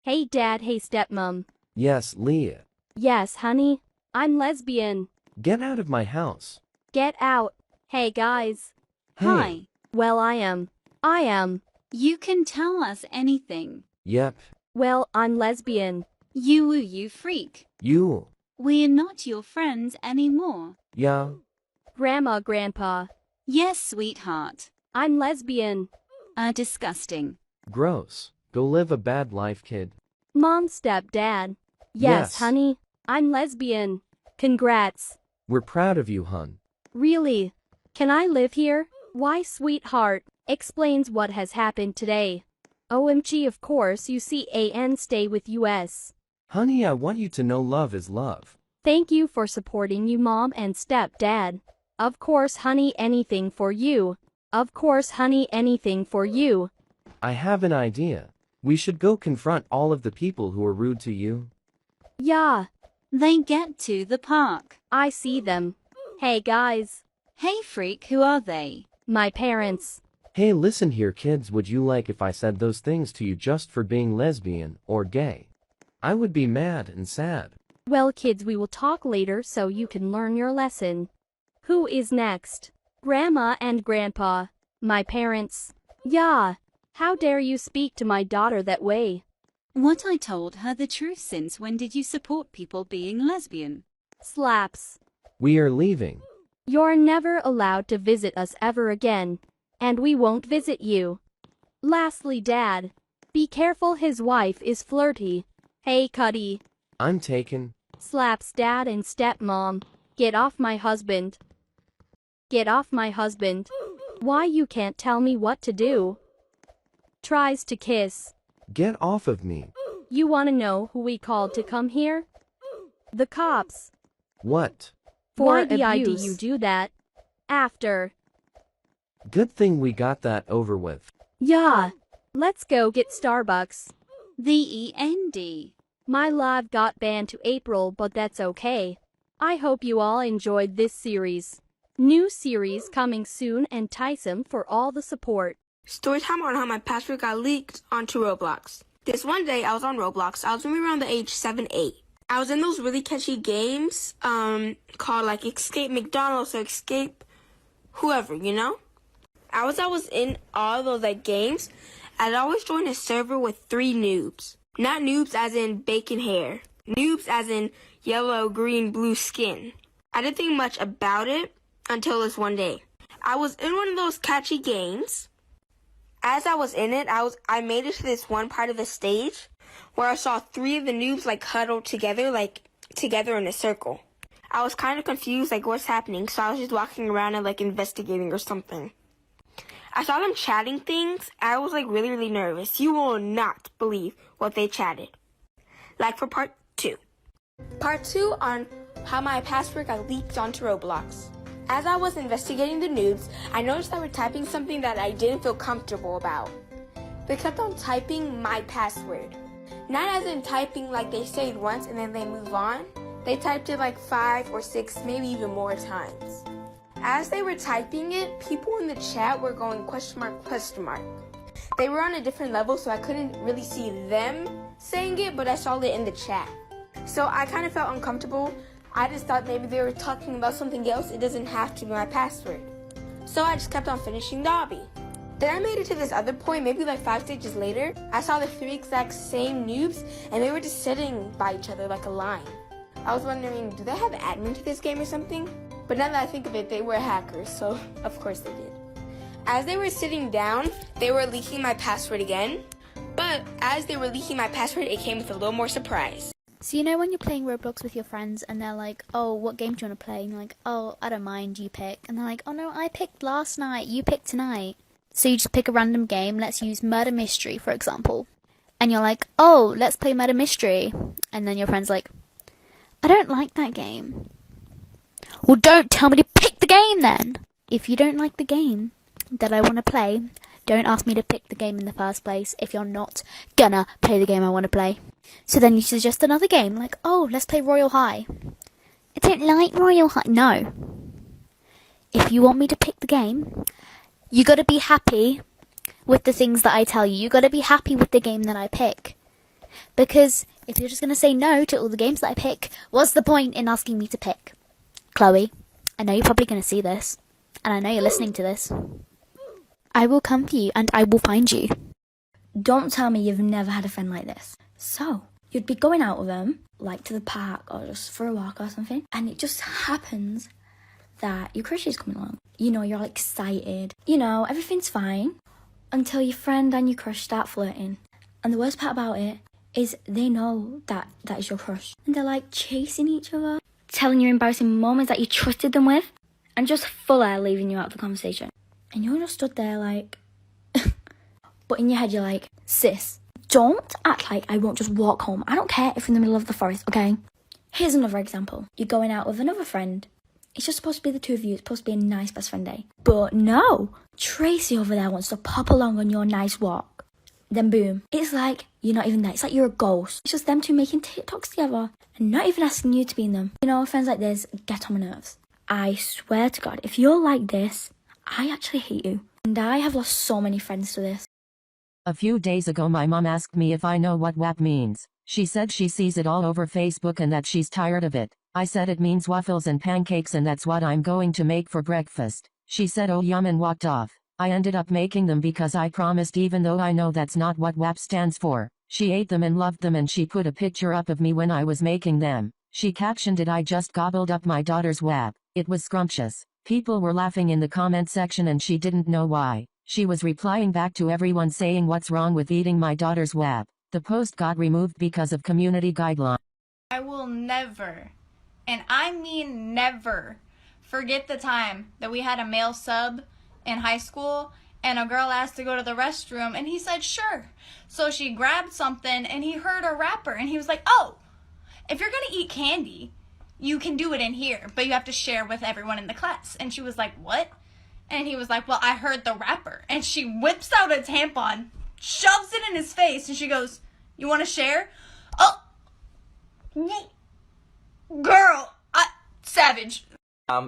Hey dad, hey stepmom. Yes, Leah. Yes, honey. I'm lesbian. Get out of my house. Get out. Hey guys. Hey. Hi. Well, I am. You can tell us anything. Yep. Well, I'm lesbian. You freak. You. We're not your friends anymore. Yeah. Grandma, grandpa. Yes, sweetheart. I'm lesbian. Disgusting. Gross. Go live a bad life, kid. Mom, stepdad. Yes, honey. I'm lesbian. Congrats. We're proud of you, hun. Really? Can I live here? Why, sweetheart? Explains what has happened today. OMG, of course you see and stay with us. Honey, I want you to know love is love. Thank you for supporting you, mom and stepdad. Of course, honey, anything for you. Of course, honey, anything for you. I have an idea. We should go confront all of the people who are rude to you. Yeah, They get to the park. I see them. Hey guys. Hey, freak, who are they? My parents. Hey, listen here, kids. Would you like if I said those things to you just for being lesbian or gay? I would be mad and sad. Well, kids, we will talk later so you can learn your lesson. Who is next? Grandma and Grandpa. My parents. Yeah. How dare you speak to my daughter that way? What I told her the truth. Since when did you support people being lesbian? Slaps. We are leaving. You're never allowed to visit us ever again. And we won't visit you. Lastly, Dad. Be careful, his wife is flirty. Hey, Cuddy. I'm taken. Slaps Dad and stepmom. Get off my husband. Get off my husband. Why you can't tell me what to do? Tries to kiss. Get off of me. You wanna know who we called to come here? The cops. What? For Why abuse. did You do that? After. Good thing we got that over with. Yeah. Let's go get Starbucks. The END. My live got banned to April, but that's okay. I hope you all enjoyed this series. New series coming soon, and Tyson for all the support. Storytime on how my password got leaked onto Roblox. This one day I was on Roblox. I was maybe around the age 7, 8. I was in those really catchy games called like Escape McDonald's or Escape whoever, you know? I was in all those like games. I'd always join a server with 3 noobs. Not noobs as in bacon hair. Noobs as in yellow, green, blue skin. I didn't think much about it until this one day. I was in one of those catchy games. As I was in it, I made it to this one part of the stage where I saw 3 of the noobs like huddled together in a circle. I was kind of confused, like what's happening, so I was just walking around and like investigating or something. I saw them chatting things. I was like really, really nervous. You will not believe what they chatted. Like for part 2. Part 2 on how my password got leaked onto Roblox. As I was investigating the noobs, I noticed they were typing something that I didn't feel comfortable about. They kept on typing my password. Not as in typing like they say it once and then they move on. They typed it like 5 or 6, maybe even more times. As they were typing it, people in the chat were going question mark, question mark. They were on a different level, so I couldn't really see them saying it, but I saw it in the chat. So I kind of felt uncomfortable. I just thought maybe they were talking about something else. It doesn't have to be my password. So I just kept on finishing the obby. Then I made it to this other point, maybe like 5 stages later. I saw the 3 exact same noobs, and they were just sitting by each other like a line. I was wondering, do they have admin to this game or something? But now that I think of it, they were hackers, so of course they did. As they were sitting down, they were leaking my password again. But as they were leaking my password, it came with a little more surprise. So you know when you're playing Roblox with your friends and they're like, oh, what game do you want to play? And you're like, oh, I don't mind, you pick. And they're like, oh no, I picked last night, you picked tonight. So you just pick a random game, let's use Murder Mystery, for example. And you're like, oh, let's play Murder Mystery. And then your friend's like, I don't like that game. Well, don't tell me to pick the game then! If you don't like the game that I want to play, don't ask me to pick the game in the first place if you're not gonna play the game I want to play. So then you suggest another game, like, oh, let's play Royal High. I don't like Royal High. No. If you want me to pick the game, you gotta be happy with the things that I tell you. You gotta be happy with the game that I pick. Because if you're just going to say no to all the games that I pick, what's the point in asking me to pick? Chloe, I know you're probably going to see this, and I know you're listening to this. I will come for you, and I will find you. Don't tell me you've never had a friend like this. So, you'd be going out with them, like to the park or just for a walk or something, and it just happens that your crush is coming along. You know, you're all excited. You know, everything's fine until your friend and your crush start flirting. And the worst part about it is they know that is your crush. And they're like chasing each other, telling you embarrassing moments that you trusted them with, and just full air leaving you out of the conversation. And you're just stood there like... But in your head, you're like, sis, don't act like I won't just walk home. I don't care if you're in the middle of the forest, okay? Here's another example. You're going out with another friend. It's just supposed to be the two of you. It's supposed to be a nice best friend day. But no, Tracy over there wants to pop along on your nice walk. Then boom, it's like you're not even there. It's like you're a ghost. It's just them two making TikToks together and not even asking you to be in them. You know, friends like this get on my nerves. I swear to God, if you're like this, I actually hate you. And I have lost so many friends to this. A few days ago my mom asked me if I know what WAP means. She said she sees it all over Facebook and that she's tired of it. I said it means waffles and pancakes and that's what I'm going to make for breakfast. She said oh yum and walked off. I ended up making them because I promised even though I know that's not what WAP stands for. She ate them and loved them and she put a picture up of me when I was making them. She captioned it I just gobbled up my daughter's WAP. It was scrumptious. People were laughing in the comment section and she didn't know why. She was replying back to everyone saying what's wrong with eating my daughter's WAP. The post got removed because of community guidelines. I will never, and I mean never, forget the time that we had a male sub in high school and a girl asked to go to the restroom and he said sure. So she grabbed something and he heard her wrapper and he was like, oh, if you're gonna eat candy, you can do it in here, but you have to share with everyone in the class. And she was like, what? And he was like, well, I heard the wrapper. And she whips out a tampon, shoves it in his face, and she goes, you want to share? Oh, girl, savage.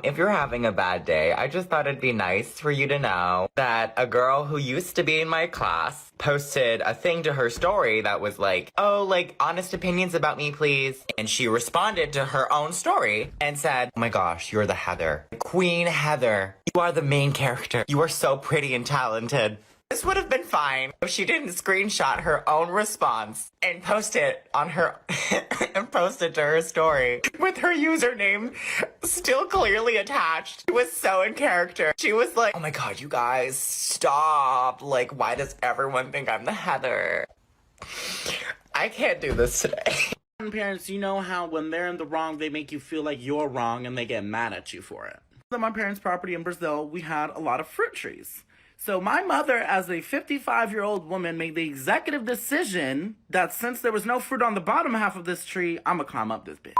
If you're having a bad day, I just thought it'd be nice for you to know that a girl who used to be in my class posted a thing to her story that was like, oh, like, honest opinions about me, please. And she responded to her own story and said, oh my gosh, you're the Heather. Queen Heather. You are the main character. You are so pretty and talented. This would have been fine if she didn't screenshot her own response and post it on her and post it to her story with her username still clearly attached. She was so in character. She was like, oh my god, you guys, stop. Like, why does everyone think I'm the Heather? I can't do this today. Parents, you know how when they're in the wrong, they make you feel like you're wrong and they get mad at you for it. On my parents' property in Brazil, we had a lot of fruit trees. So my mother, as a 55-year-old woman, made the executive decision that since there was no fruit on the bottom half of this tree, I'm gonna climb up this bitch.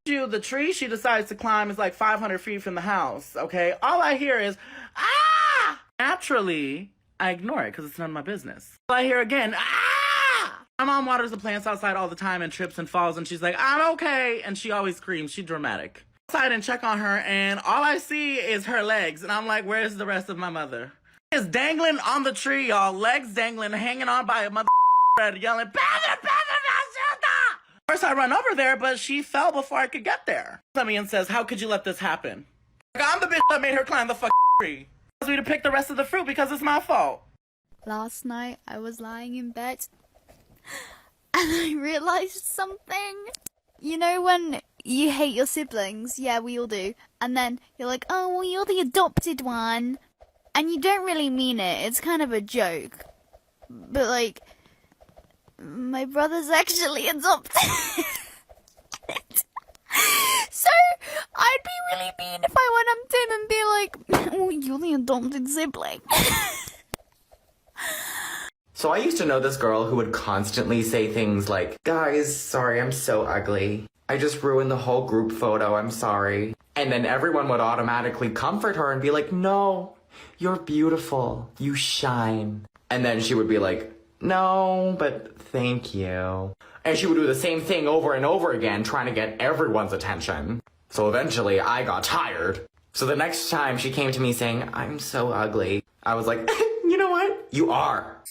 The tree she decides to climb is like 500 feet from the house, okay? All I hear is, ah! Naturally, I ignore it because it's none of my business. I hear again, ah! My mom waters the plants outside all the time and trips and falls, and she's like, I'm okay. And she always screams. She's dramatic. Outside and check on her, and all I see is her legs. And I'm like, where's the rest of my mother? Is dangling on the tree, y'all. Legs dangling, hanging on by a mother yelling, First I run over there, but she fell before I could get there. Comes me and says, how could you let this happen? Like, I'm the bitch that made her climb the tree. Tells me to pick the rest of the fruit because it's my fault. Last night I was lying in bed and I realised something. You know when you hate your siblings? Yeah, we all do. And then you're like, oh, well, you're the adopted one. And you don't really mean it. It's kind of a joke. But, like, my brother's actually adopted. So, I'd be really mean if I went up to him and be like, oh, you're the adopted sibling. So I used to know this girl who would constantly say things like, guys, sorry, I'm so ugly. I just ruined the whole group photo, I'm sorry. And then everyone would automatically comfort her and be like, no, you're beautiful, you shine. And then she would be like, no, but thank you. And she would do the same thing over and over again, trying to get everyone's attention. So eventually I got tired. So the next time she came to me saying, I'm so ugly, I was like, you know what? You are.